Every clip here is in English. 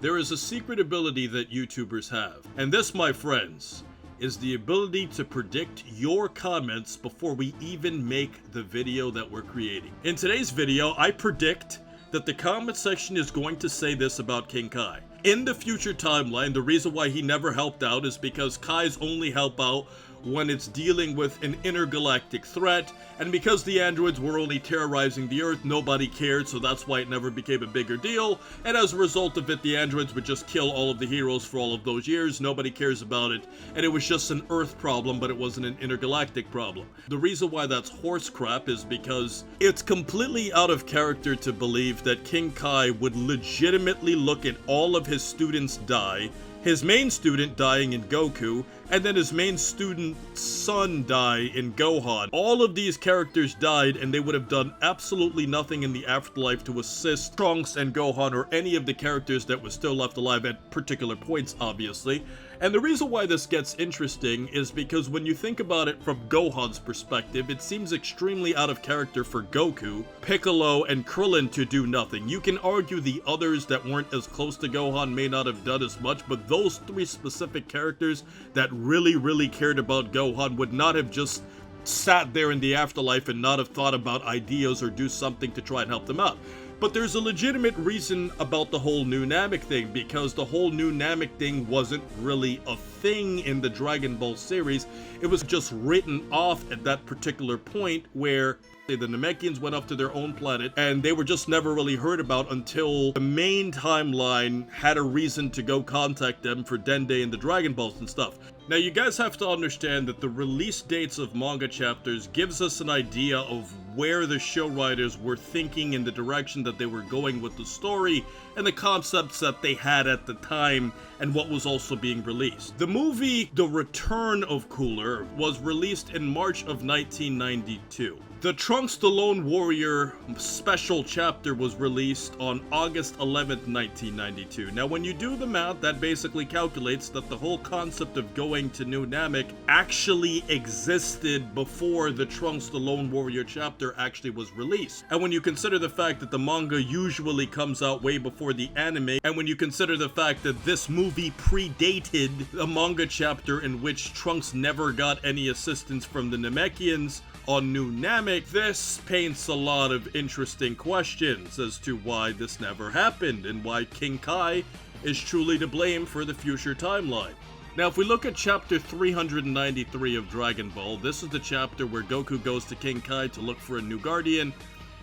There is a secret ability that YouTubers have, and this, my friends, is the ability to predict your comments before we even make the video that we're creating. In today's video, I predict that the comment section is going to say this about King Kai. In the future timeline, the reason why he never helped out is because Kai's only help out when it's dealing with an intergalactic threat, and because the androids were only terrorizing the Earth, nobody cared, so that's why it never became a bigger deal, and as a result of it, the androids would just kill all of the heroes for all of those years, nobody cares about it, and it was just an Earth problem, but it wasn't an intergalactic problem. The reason why that's horse crap is because it's completely out of character to believe that King Kai would legitimately look at all of his students die, his main student dying in Goku, and then his main student's son die in Gohan. All of these characters died, and they would have done absolutely nothing in the afterlife to assist Trunks and Gohan or any of the characters that were still left alive at particular points, obviously. And the reason why this gets interesting is because when you think about it from Gohan's perspective, it seems extremely out of character for Goku, Piccolo, and Krillin to do nothing. You can argue the others that weren't as close to Gohan may not have done as much, but those three specific characters that really cared about Gohan would not have just sat there in the afterlife and not have thought about ideas or do something to try and help them out. But there's a legitimate reason about the whole new Namek thing, because the whole new Namek thing wasn't really a thing in the Dragon Ball series. It was just written off at that particular point where the Namekians went off to their own planet, and they were just never really heard about until the main timeline had a reason to go contact them for Dende and the Dragon Balls and stuff. Now, you guys have to understand that the release dates of manga chapters gives us an idea of where the show writers were thinking in the direction that they were going with the story and the concepts that they had at the time and what was also being released. The movie The Return of Cooler was released in March of 1992. The Trunks the Lone Warrior special chapter was released on August 11th, 1992. Now, when you do the math, that basically calculates that the whole concept of going to New Namek actually existed before the Trunks the Lone Warrior chapter actually was released. And when you consider the fact that the manga usually comes out way before the anime, and when you consider the fact that this movie predated a manga chapter in which Trunks never got any assistance from the Namekians on New Namek, this paints a lot of interesting questions as to why this never happened and why King Kai is truly to blame for the future timeline. Now, if we look at chapter 393 of Dragon Ball, this is the chapter where Goku goes to King Kai to look for a new guardian,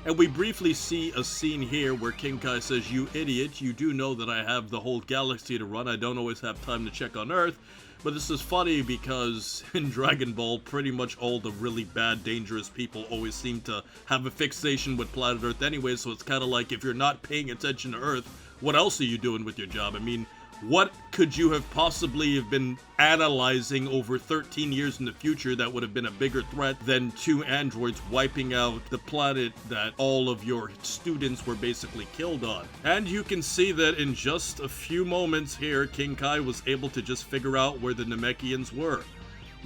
and we briefly see a scene here where King Kai says, "You idiot, you do know that I have the whole galaxy to run, I don't always have time to check on Earth." But this is funny because in Dragon Ball, pretty much all the really bad, dangerous people always seem to have a fixation with planet Earth anyway, so it's kind of like, if you're not paying attention to Earth, what else are you doing with your job? I mean, what could you have possibly have been analyzing over 13 years in the future that would have been a bigger threat than two androids wiping out the planet that all of your students were basically killed on? And you can see that in just a few moments here, King Kai was able to just figure out where the Namekians were.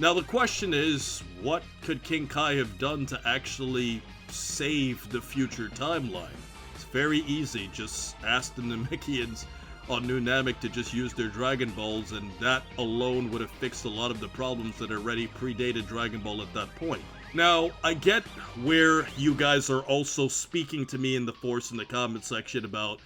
Now the question is, what could King Kai have done to actually save the future timeline? It's very easy, just ask the Namekians on New Namek to just use their Dragon Balls, and that alone would have fixed a lot of the problems that already predated Dragon Ball at that point. Now, I get where you guys are also speaking to me in the force in the comment section about,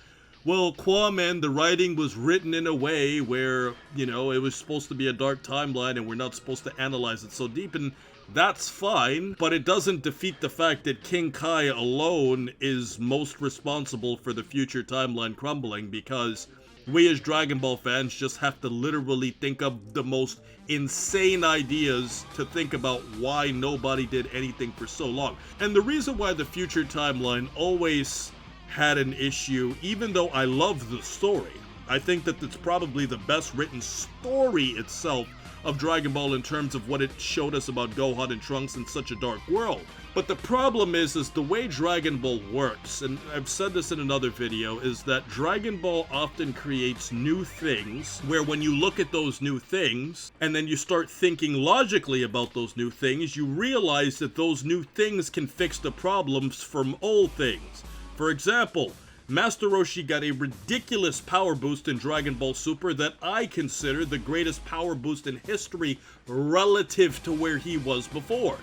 well, Qaaman, the writing was written in a way where, you know, it was supposed to be a dark timeline and we're not supposed to analyze it so deep, and that's fine, but it doesn't defeat the fact that King Kai alone is most responsible for the future timeline crumbling, because we as Dragon Ball fans just have to literally think of the most insane ideas to think about why nobody did anything for so long. And the reason why the future timeline always had an issue, even though I love the story, I think that it's probably the best written story itself of Dragon Ball in terms of what it showed us about Gohan and Trunks in such a dark world. But the problem is the way Dragon Ball works, and I've said this in another video, is that Dragon Ball often creates new things, where when you look at those new things, and then you start thinking logically about those new things, you realize that those new things can fix the problems from old things. For example, Master Roshi got a ridiculous power boost in Dragon Ball Super that I consider the greatest power boost in history relative to where he was before.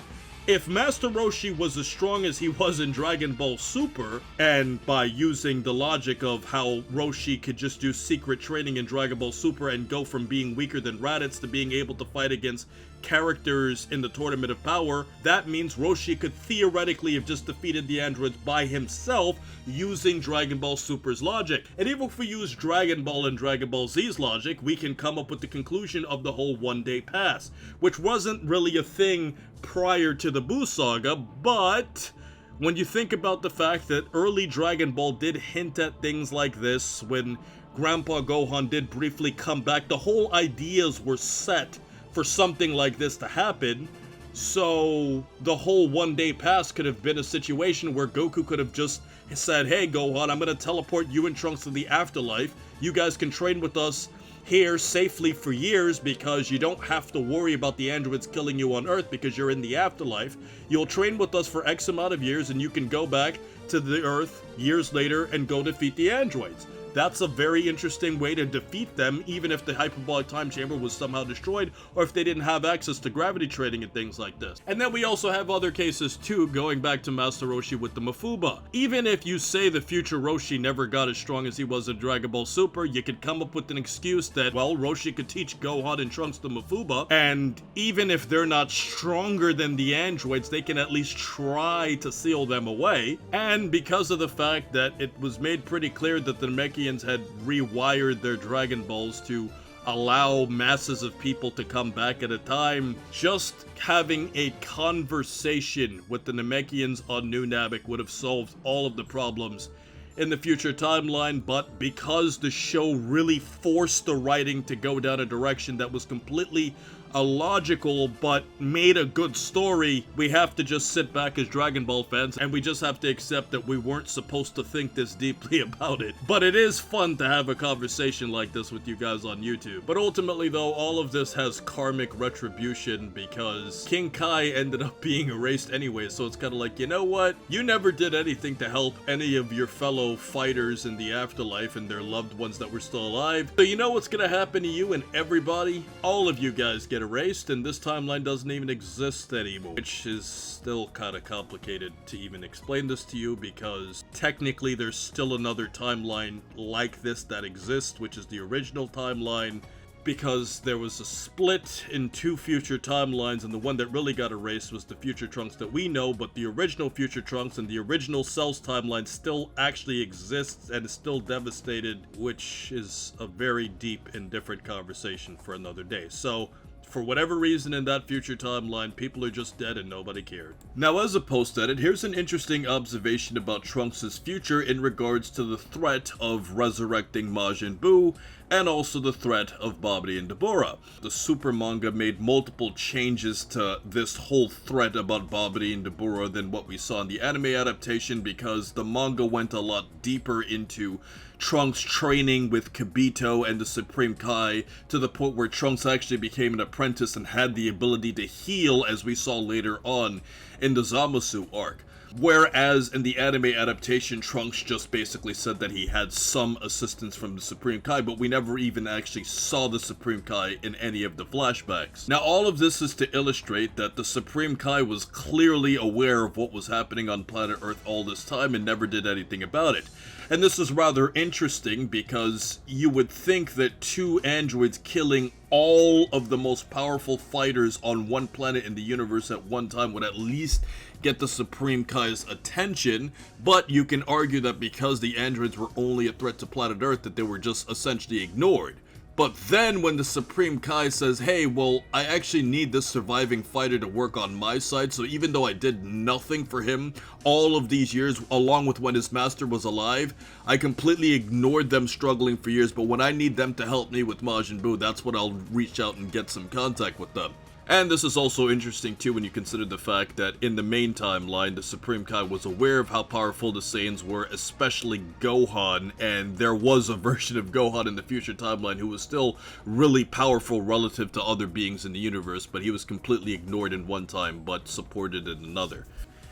If Master Roshi was as strong as he was in Dragon Ball Super, and by using the logic of how Roshi could just do secret training in Dragon Ball Super and go from being weaker than Raditz to being able to fight against characters in the Tournament of Power, that means Roshi could theoretically have just defeated the androids by himself using Dragon Ball Super's logic. And even if we use Dragon Ball and Dragon Ball Z's logic, we can come up with the conclusion of the whole one-day pass, which wasn't really a thing prior to the Buu Saga, but when you think about the fact that early Dragon Ball did hint at things like this, when Grandpa Gohan did briefly come back, the whole ideas were set for something like this to happen. So the whole one-day pass could have been a situation where Goku could have just said, hey Gohan, I'm gonna teleport you and Trunks to the afterlife. You guys can train with us here safely for years because you don't have to worry about the androids killing you on Earth because you're in the afterlife. You'll train with us for X amount of years and you can go back to the Earth years later and go defeat the androids. That's a very interesting way to defeat them, even if the hyperbolic time chamber was somehow destroyed, or if they didn't have access to gravity trading and things like this. And then we also have other cases too, going back to Master Roshi with the Mafuba. Even if you say the future Roshi never got as strong as he was in Dragon Ball Super, you could come up with an excuse that, well, Roshi could teach Gohan and Trunks the Mafuba, and even if they're not stronger than the androids, they can at least try to seal them away. And because of the fact that it was made pretty clear that the Namekians had rewired their Dragon Balls to allow masses of people to come back at a time, just having a conversation with the Namekians on New Namek would have solved all of the problems in the future timeline. But because the show really forced the writing to go down a direction that was completely illogical but made a good story, we have to just sit back as Dragon Ball fans and we just have to accept that we weren't supposed to think this deeply about it. But it is fun to have a conversation like this with you guys on YouTube. But ultimately though, all of this has karmic retribution because King Kai ended up being erased anyway, so it's kind of like, you know what? You never did anything to help any of your fellow fighters in the afterlife and their loved ones that were still alive. So you know what's gonna happen to you and everybody? All of you guys get erased, and this timeline doesn't even exist anymore, which is still kind of complicated to even explain this to you because technically there's still another timeline like this that exists, which is the original timeline, because there was a split in two future timelines, and the one that really got erased was the future Trunks that we know, but the original future Trunks and the original Cell's timeline still actually exists and is still devastated, which is a very deep and different conversation for another day. So for whatever reason in that future timeline, people are just dead and nobody cared. Now, as a post-edit, here's an interesting observation about Trunks' future in regards to the threat of resurrecting Majin Buu, and also the threat of Babidi and Dabura. The Super manga made multiple changes to this whole threat about Babidi and Dabura than what we saw in the anime adaptation, because the manga went a lot deeper into Trunks training with Kibito and the Supreme Kai, to the point where Trunks actually became an apprentice and had the ability to heal, as we saw later on in the Zamasu arc. Whereas in the anime adaptation, Trunks just basically said that he had some assistance from the Supreme Kai, but we never even actually saw the Supreme Kai in any of the flashbacks. Now, all of this is to illustrate that the Supreme Kai was clearly aware of what was happening on planet Earth all this time and never did anything about it. And this is rather interesting because you would think that two androids killing all of the most powerful fighters on one planet in the universe at one time would at least get the Supreme Kai's attention, but you can argue that because the androids were only a threat to planet Earth, that they were just essentially ignored. But then when the Supreme Kai says, hey, well, I actually need this surviving fighter to work on my side, so even though I did nothing for him all of these years, along with when his master was alive, I completely ignored them struggling for years, but when I need them to help me with Majin Buu, that's when I'll reach out and get some contact with them. And this is also interesting too when you consider the fact that in the main timeline, the Supreme Kai was aware of how powerful the Saiyans were, especially Gohan, and there was a version of Gohan in the future timeline who was still really powerful relative to other beings in the universe, but he was completely ignored in one time, but supported in another.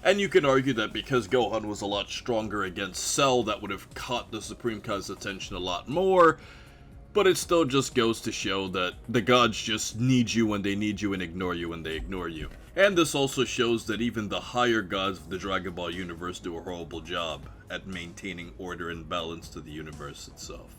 And you can argue that because Gohan was a lot stronger against Cell, that would have caught the Supreme Kai's attention a lot more. But it still just goes to show that the gods just need you when they need you and ignore you when they ignore you. And this also shows that even the higher gods of the Dragon Ball universe do a horrible job at maintaining order and balance to the universe itself.